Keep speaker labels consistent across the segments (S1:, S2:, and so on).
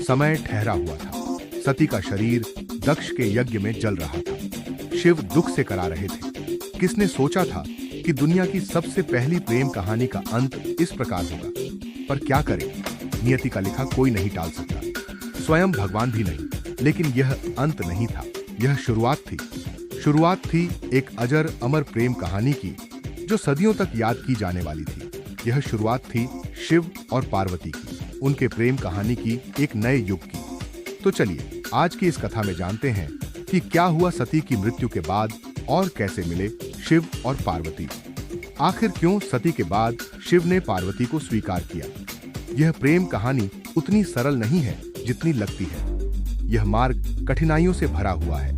S1: समय ठहरा हुआ था। सती का शरीर दक्ष के यज्ञ में जल रहा था। शिव दुख से करा रहे थे। किसने सोचा था कि दुनिया की सबसे पहली प्रेम कहानी का अंत इस प्रकार होगा? पर क्या करें, नियति का लिखा कोई नहीं टाल सकता, स्वयं भगवान भी नहीं। लेकिन यह अंत नहीं था, यह शुरुआत थी। शुरुआत थी एक अजर अमर प्रेम कहानी की, जो सदियों तक याद की जाने वाली थी। यह शुरुआत थी शिव और पार्वती की, उनके प्रेम कहानी की, एक नए युग की। तो चलिए आज की इस कथा में जानते हैं कि क्या हुआ सती की मृत्यु के बाद और कैसे मिले शिव और पार्वती। आखिर क्यों सती के बाद शिव ने पार्वती को स्वीकार किया? यह प्रेम कहानी उतनी सरल नहीं है जितनी लगती है। यह मार्ग कठिनाइयों से भरा हुआ है,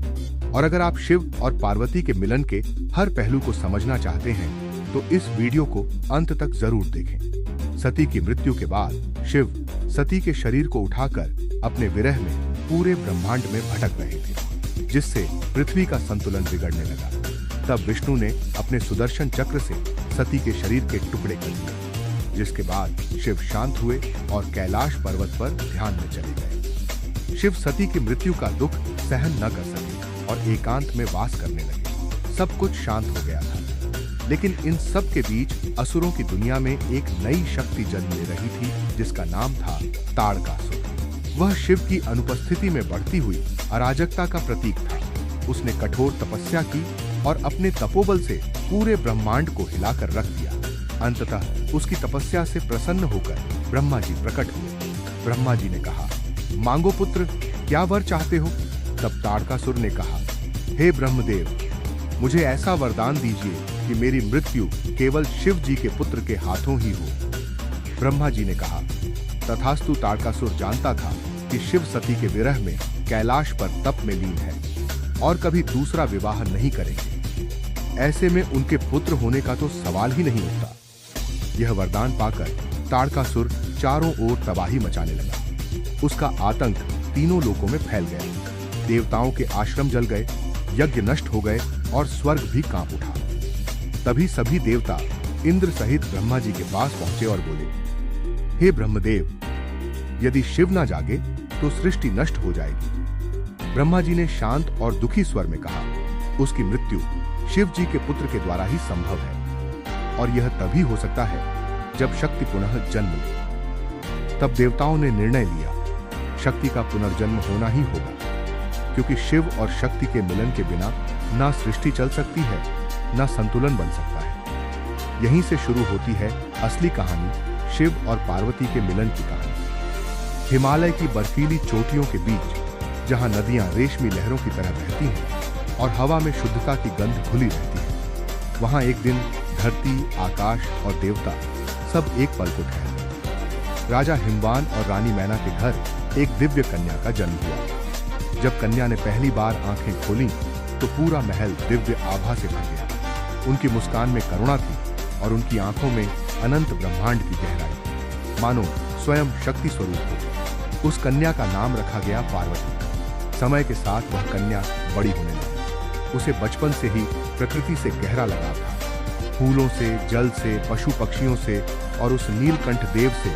S1: और अगर आप शिव और पार्वती के मिलन के हर पहलू को समझना चाहते हैं तो इस वीडियो को अंत तक जरूर देखें। सती की मृत्यु के बाद शिव सती के शरीर को उठाकर अपने विरह में पूरे ब्रह्मांड में भटक रहे थे, जिससे पृथ्वी का संतुलन बिगड़ने लगा। तब विष्णु ने अपने सुदर्शन चक्र से सती के शरीर के टुकड़े कर दिए, जिसके बाद शिव शांत हुए और कैलाश पर्वत पर ध्यान में चले गए। शिव सती की मृत्यु का दुख सहन न कर सके और एकांत में वास करने लगे। सब कुछ शांत हो गया था, लेकिन इन सब के बीच असुरों की दुनिया में एक नई शक्ति जन्म ले रही थी, जिसका नाम था ताड़कासुर। वह शिव की अनुपस्थिति में बढ़ती हुई अराजकता का प्रतीक था। उसने कठोर तपस्या की और अपने तपोबल से पूरे ब्रह्मांड को हिलाकर रख दिया। अंततः उसकी तपस्या से प्रसन्न होकर ब्रह्मा जी प्रकट हुए। ब्रह्मा जी ने कहा, मांगो पुत्र, क्या वर चाहते हो? तब ताड़कासुर ने कहा, हे ब्रह्मदेव, मुझे ऐसा वरदान दीजिए कि मेरी मृत्यु केवल शिव जी के पुत्र के हाथों ही हो। ब्रह्मा जी ने कहा, तथास्तु। ताड़कासुर जानता था कि शिव सती के विरह में कैलाश पर तप में लीन है और कभी दूसरा विवाह नहीं करेंगे। ऐसे में उनके पुत्र होने का तो सवाल ही नहीं उठता। यह वरदान पाकर ताड़कासुर चारों ओर तबाही मचाने लगा। उसका आतंक तीनों लोकों में फैल गया। देवताओं के आश्रम जल गए, यज्ञ नष्ट हो गए और स्वर्ग भी कांप उठा। तभी सभी देवता इंद्र सहित ब्रह्मा जी के पास पहुंचे और बोले, हे ब्रह्मदेव, यदि शिव ना जागे तो सृष्टि नष्ट हो जाएगी। ब्रह्मा जी ने शांत और दुखी स्वर में कहा, उसकी मृत्यु शिव जी के पुत्र के द्वारा ही संभव है, और यह तभी हो सकता है जब शक्ति पुनः जन्म ले। तब देवताओं ने निर्णय लिया, शक्ति का पुनर्जन्म होना ही होगा, क्योंकि शिव और शक्ति के मिलन के बिना ना सृष्टि चल सकती है, ना संतुलन बन सकता है। यहीं से शुरू होती है असली कहानी, शिव और पार्वती के मिलन की कहानी। हिमालय की बर्फीली चोटियों के बीच, जहां नदियां रेशमी लहरों की तरह बहती हैं और हवा में शुद्धता की गंध घुली रहती है, वहां एक दिन धरती, आकाश और देवता सब एक पल को ठहरे। राजा हिमवान और रानी मैना के घर एक दिव्य कन्या का जन्म हुआ। जब कन्या ने पहली बार आंखें खोलीं तो पूरा महल दिव्य आभा से भर गया। उनकी मुस्कान में करुणा थी और उनकी आंखों में अनंत ब्रह्मांड की गहराई, मानो स्वयं शक्ति स्वरूप हो। उस कन्या का नाम रखा गया पार्वती। समय के साथ वह कन्या बड़ी होने लगी। उसे बचपन से ही प्रकृति से गहरा लगाव था, फूलों से, जल से, पशु पक्षियों से और उस नीलकंठ देव से,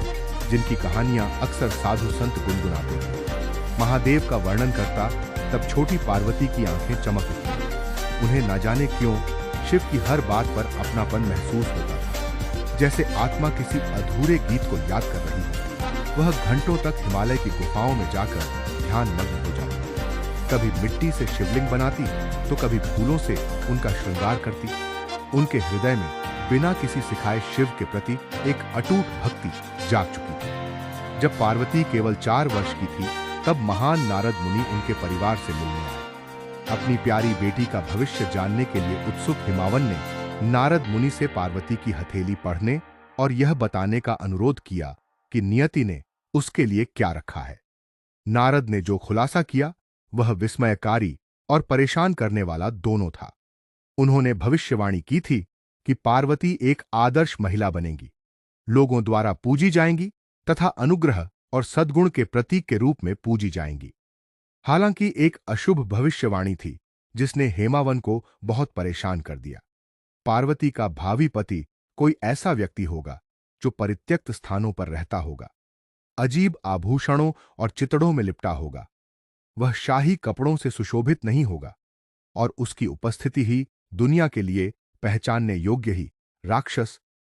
S1: जिनकी कहानियां अक्सर साधु संत गुनगुनाते थे। महादेव का वर्णन करता तब छोटी पार्वती की आंखें चमक उठी। उन्हें न जाने क्यों शिव की हर बात पर अपनापन महसूस होता था, जैसे आत्मा किसी अधूरे गीत को याद कर रही हो। वह घंटों तक हिमालय की गुफाओं में जाकर ध्यान मग्न हो जाती। कभी मिट्टी से शिवलिंग बनाती तो कभी फूलों से उनका श्रृंगार करती। उनके हृदय में बिना किसी सिखाए शिव के प्रति एक अटूट भक्ति जाग चुकी थी। जब पार्वती केवल 4 वर्ष की थी, तब महान नारद मुनि उनके परिवार से मिलने आए। अपनी प्यारी बेटी का भविष्य जानने के लिए उत्सुक हिमावन ने नारद मुनि से पार्वती की हथेली पढ़ने और यह बताने का अनुरोध किया कि नियति ने उसके लिए क्या रखा है। नारद ने जो खुलासा किया वह विस्मयकारी और परेशान करने वाला दोनों था। उन्होंने भविष्यवाणी की थी कि पार्वती एक आदर्श महिला बनेगी, लोगों द्वारा पूजी जाएंगी तथा अनुग्रह और सद्गुण के प्रतीक के रूप में पूजी जाएंगी। हालांकि एक अशुभ भविष्यवाणी थी जिसने हेमावन को बहुत परेशान कर दिया। पार्वती का भावी पति कोई ऐसा व्यक्ति होगा जो परित्यक्त स्थानों पर रहता होगा। अजीब आभूषणों और चितड़ों में लिपटा होगा। वह शाही कपड़ों से सुशोभित नहीं होगा और उसकी उपस्थिति ही दुनिया के लिए पहचानने योग्य ही राक्षस